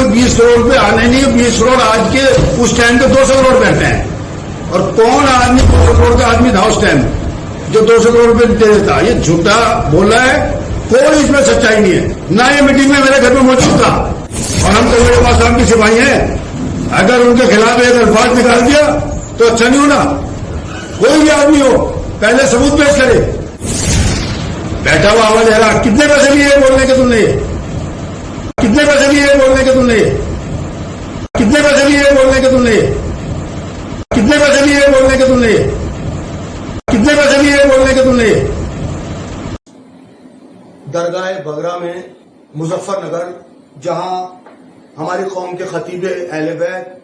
कोई 20 करोड़ पे आने नहीं, 20 करोड़ आज के उस टाइम पे 200 करोड़ बैठे हैं। और कौन आदमी 200 करोड़ का आदमी था उस टाइम जो 200 करोड़ रुपए दे देता? ये झूठा बोला है, कोई इसमें सच्चाई नहीं है। ना ये मीटिंग में मेरे घर में मौजूद था, और हम तो मेरे पास साहब की सिपाही हैं। अगर उनके खिलाफ एक अल्फाज निकाल दिया तो अच्छा नहीं होना। कोई भी आदमी हो पहले सबूत पेश करे। बैठा हुआ आवाज है रहा, कितने पैसे लिए बोलने के तुमने? कितने पैसे लिए बोलने के तुमने? कितने पैसे लिए बोलने के तुमने? कितने पैसे लिए बोलने के तुमने? कितने पैसे लिए बोलने के तुमने? दरगाह बगरा में मुजफ्फरनगर, जहां हमारी कौम के खतीब अहले बैत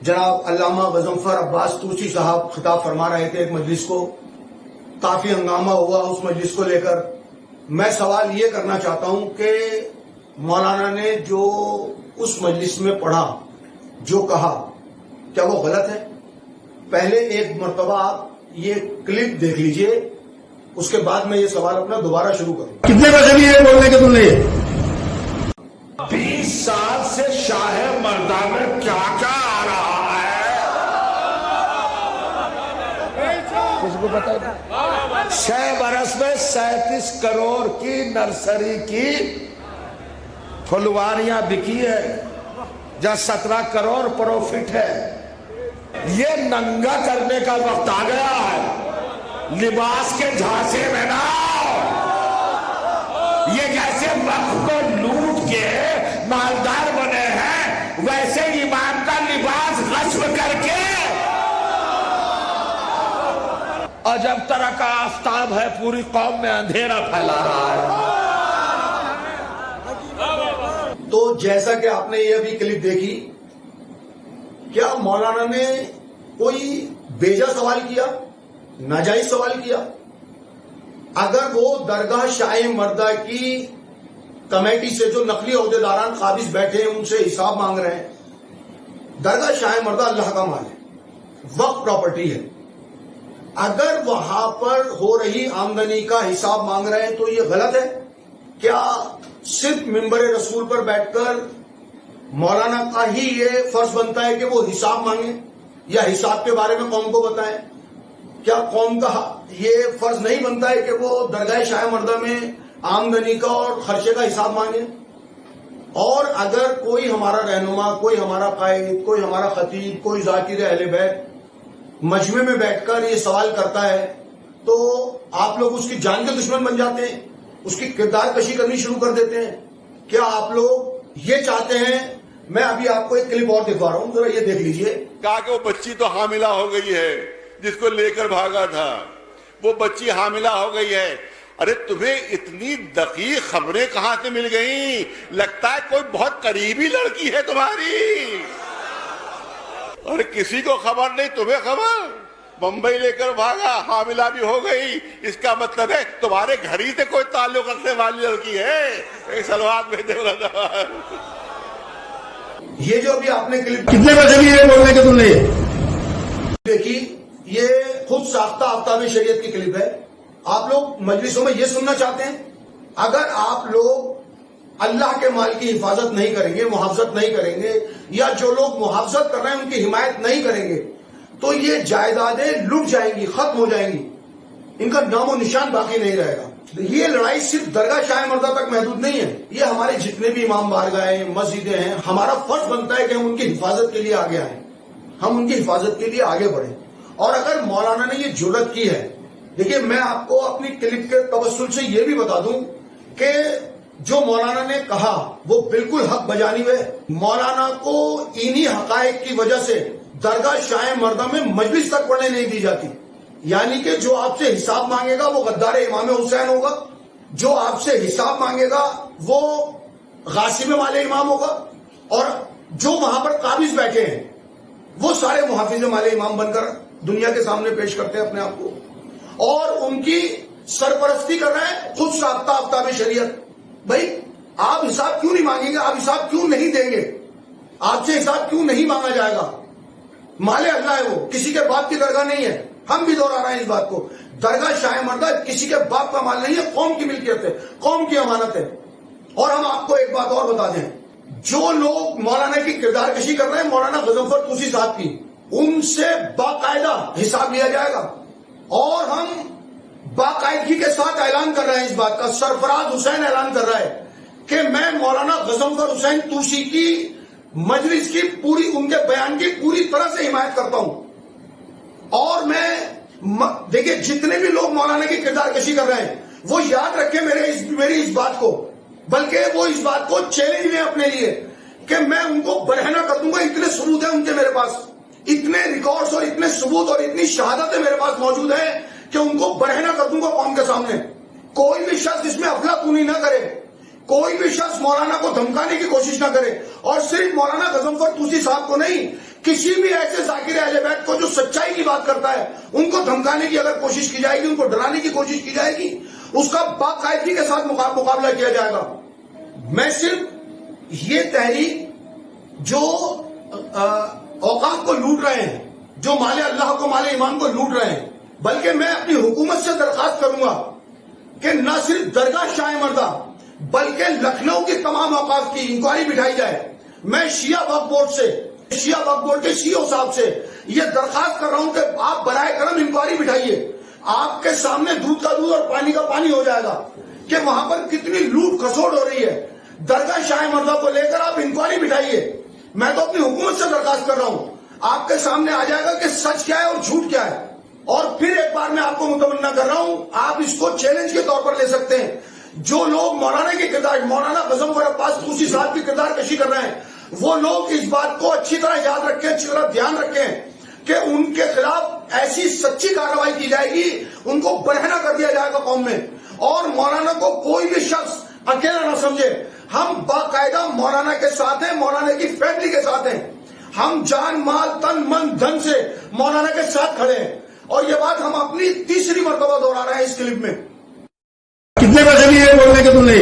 जनाब अल्लामा गजनफर अब्बास तूसी साहब खिताब फरमा रहे थे एक मजलिस को। काफी हंगामा हुआ उस मजलिस को लेकर। मैं सवाल ये करना चाहता हूं कि मौलाना ने जो उस मजलिस में पढ़ा, जो कहा, क्या वो गलत है? पहले एक मर्तबा आप ये क्लिप देख लीजिए, उसके बाद मैं ये सवाल अपना दोबारा शुरू करूं। कितने पैसे लिए बोलने के तुमने? 20 साल से शाह मर्दा में क्या क्या आ रहा है, किसको पता है? 6 बरस में 37 करोड़ की नर्सरी की फुलवारियां बिकी है, जहां 17 करोड़ प्रॉफिट है। ये नंगा करने का वक्त आ गया है। लिबास के झांसे में ना, ये जैसे वक्त को लूट के मालदार बने हैं, वैसे इमाम का लिबास गस्व करके अजब तरह का आफताब है, पूरी कौम में अंधेरा फैला रहा है। तो जैसा कि आपने ये अभी क्लिप देखी, क्या मौलाना ने कोई बेजा सवाल किया, नाजायज सवाल किया? अगर वो दरगाह शाह मर्दा की कमेटी से जो नकली अहदेदारान काबिज बैठे हैं उनसे हिसाब मांग रहे हैं, दरगाह शाह मर्दा अल्लाह का माल है, वक्फ प्रॉपर्टी है। अगर वहां पर हो रही आमदनी का हिसाब मांग रहे हैं तो ये गलत है? क्या सिर्फ मिंबर रसूल पर बैठकर मौलाना का ही ये फर्ज बनता है कि वो हिसाब मांगे या हिसाब के बारे में कौम को बताएं? क्या कौम का ये फर्ज नहीं बनता है कि वो दरगाह शाह मर्दा में आमदनी का और खर्चे का हिसाब मांगे? और अगर कोई हमारा रहनुमा, कोई हमारा कायद, कोई हमारा खतीब, कोई जाकिर अहले बैत मजमे में बैठकर ये सवाल करता है तो आप लोग उसकी जान के दुश्मन बन जाते हैं, उसकी किरदार कशी करनी शुरू कर देते हैं। क्या आप लोग ये चाहते हैं? मैं अभी आपको एक क्लिप और दिखा रहा हूं, जरा ये देख लीजिए। कहा कि वो बच्ची तो हामिला हो गई है जिसको लेकर भागा था, वो बच्ची हामिला हो गई है। अरे तुम्हें इतनी दकीक खबरें कहां से मिल गई? लगता है कोई बहुत करीबी लड़की है तुम्हारी। और किसी को खबर नहीं, तुम्हें खबर? बंबई लेकर भागा, हामिला भी हो गई, इसका मतलब है तुम्हारे घर ही से कोई ताल्लुक रखने वाली लड़की है। एक सलवार में दे ये जो अभी आपने क्लिप कितने पैसे लिए बोलने के तुमने? देखी, ये खुद साख्ता आफ्ताब शरीयत की क्लिप है। आप लोग मजलिसों में ये सुनना चाहते हैं? अगर आप लोग अल्लाह के माल की हिफाजत नहीं करेंगे, मुहाफजत नहीं करेंगे, या जो लोग मुहाफजत कर रहे हैं उनकी हिमायत नहीं करेंगे, तो ये जायदादें लुट जाएंगी, खत्म हो जाएंगी, इनका नामो निशान बाकी नहीं रहेगा। ये लड़ाई सिर्फ दरगाह शाह मर्दा तक महदूद नहीं है, ये हमारे जितने भी इमाम बारगाहें, मस्जिदें हैं, हमारा फर्ज बनता है कि हम उनकी हिफाजत के लिए आगे आए, हम उनकी हिफाजत के लिए आगे बढ़े। और अगर मौलाना ने ये जुर्रत की है, देखिए मैं आपको अपनी क्लिप के तवस्सुल से ये भी बता दूं कि जो मौलाना ने कहा वो बिल्कुल हक बजानिब है। मौलाना को इन्हीं हकायक की वजह से दरगाह शाह मर्दा में मजलिस तक पढ़ने नहीं दी जाती। यानी कि जो आपसे हिसाब मांगेगा वो गद्दार इमाम हुसैन होगा, जो आपसे हिसाब मांगेगा वो गासिब वाले इमाम होगा, और जो वहां पर काबिज बैठे हैं वो सारे मुहाफिज वाले इमाम बनकर दुनिया के सामने पेश करते हैं अपने आप को, और उनकी सरपरस्ती कर रहे हैं खुद साख्ता आफ्ताब शरीयत। भाई आप हिसाब क्यों नहीं मांगेंगे? आप हिसाब क्यों नहीं देंगे? आपसे हिसाब क्यों नहीं मांगा जाएगा? माले अल्लाह है वो, किसी के बाप की दरगाह नहीं है। हम भी दोहरा रहे हैं इस बात को, दरगाह शाह मर्दा किसी के बाप का माल नहीं है, कौम की मिल्कियत है, कौम की अमानत है। और हम आपको एक बात और बता दें, جو لوگ مولانا کی کردار کشی کر رہے ہیں مولانا غضنفر طوسی صاحب کی، ان سے باقاعدہ حساب لیا جائے گا، اور ہم باقاعدگی کے ساتھ اعلان کر رہے ہیں اس بات کا، سرفراز حسین اعلان کر رہا ہے کہ میں مولانا غضنفر حسین طوسی کی مجلس کی پوری، ان کے بیان کی پوری طرح سے حمایت کرتا ہوں، اور میں دیکھیے جتنے بھی لوگ مولانا کی کردار کشی کر رہے ہیں وہ یاد رکھیں میری اس بات کو، بلکہ وہ اس بات کو چیلنج لیں اپنے لیے کہ میں ان کو برہنہ کر دوں گا، اتنے ثبوت ہیں ان کے میرے پاس، اتنے ریکارڈز اور اتنے ثبوت اور اتنی شہادتیں میرے پاس موجود ہیں کہ ان کو برہنہ کر دوں گا قوم کے سامنے۔ کوئی بھی شخص اس میں افلاطونی نہ کرے، کوئی بھی شخص مولانا کو دھمکانے کی کوشش نہ کرے، اور صرف مولانا غضنفر طوسی صاحب کو نہیں، کسی بھی ایسے ذاکر اہل بیت کو جو سچائی کی بات کرتا ہے ان کو دھمکانے کی اگر کوشش کی جائے گی، ان کو ڈرانے کی کوشش کی جائے گی، اس کا باقاعدگی کے ساتھ مقابلہ کیا جائے گا۔ میں صرف یہ تحریک جو اوقاف کو لوٹ رہے ہیں، جو مال اللہ کو، مال ایمان کو لوٹ رہے ہیں، بلکہ میں اپنی حکومت سے درخواست کروں گا کہ نہ صرف درگاہ شاہ مردہ بلکہ لکھنؤ کی تمام اوقاف کی انکوائری بٹھائی جائے۔ میں شیعہ وقف بورڈ کے سی او صاحب سے یہ درخواست کر رہا ہوں کہ آپ براہ کرم انکوائری بٹھائیے، آپ کے سامنے دودھ کا دودھ اور پانی کا پانی ہو جائے گا کہ وہاں پر کتنی لوٹ کھسوٹ ہو رہی ہے۔ درگاہ شاہ مردہ کو لے کر آپ انکوائری بٹھائیے، میں تو اپنی حکومت سے درخواست کر رہا ہوں، آپ کے سامنے آ جائے گا کہ سچ کیا ہے اور جھوٹ کیا ہے۔ اور پھر ایک بار میں آپ کو متمنا کر رہا ہوں، آپ اس کو چیلنج کے طور پر لے سکتے ہیں، جو لوگ مولانا کی کردار، مولانا غضنفر عباس طوسی صاحب کی کردار کشی کر رہے ہیں، وہ لوگ اس بات کو اچھی طرح یاد رکھیں، اچھی طرح دھیان رکھیں کہ ان کے خلاف ایسی سچی کارروائی کی جائے گی، ان کو برہنہ کر دیا جائے گا قوم میں، اور مولانا کو کوئی بھی شخص اکیلا نہ سمجھے۔ ہم باقاعدہ مولانا کے ساتھ ہیں، مولانا کی فیملی کے ساتھ ہیں، ہم جان مال تن من دھن سے مولانا کے ساتھ کھڑے ہیں، اور یہ بات ہم اپنی تیسری مرتبہ دوہرا رہے ہیں اس کلپ میں۔ کتنے پیسے لیے بولنے کے تم نے؟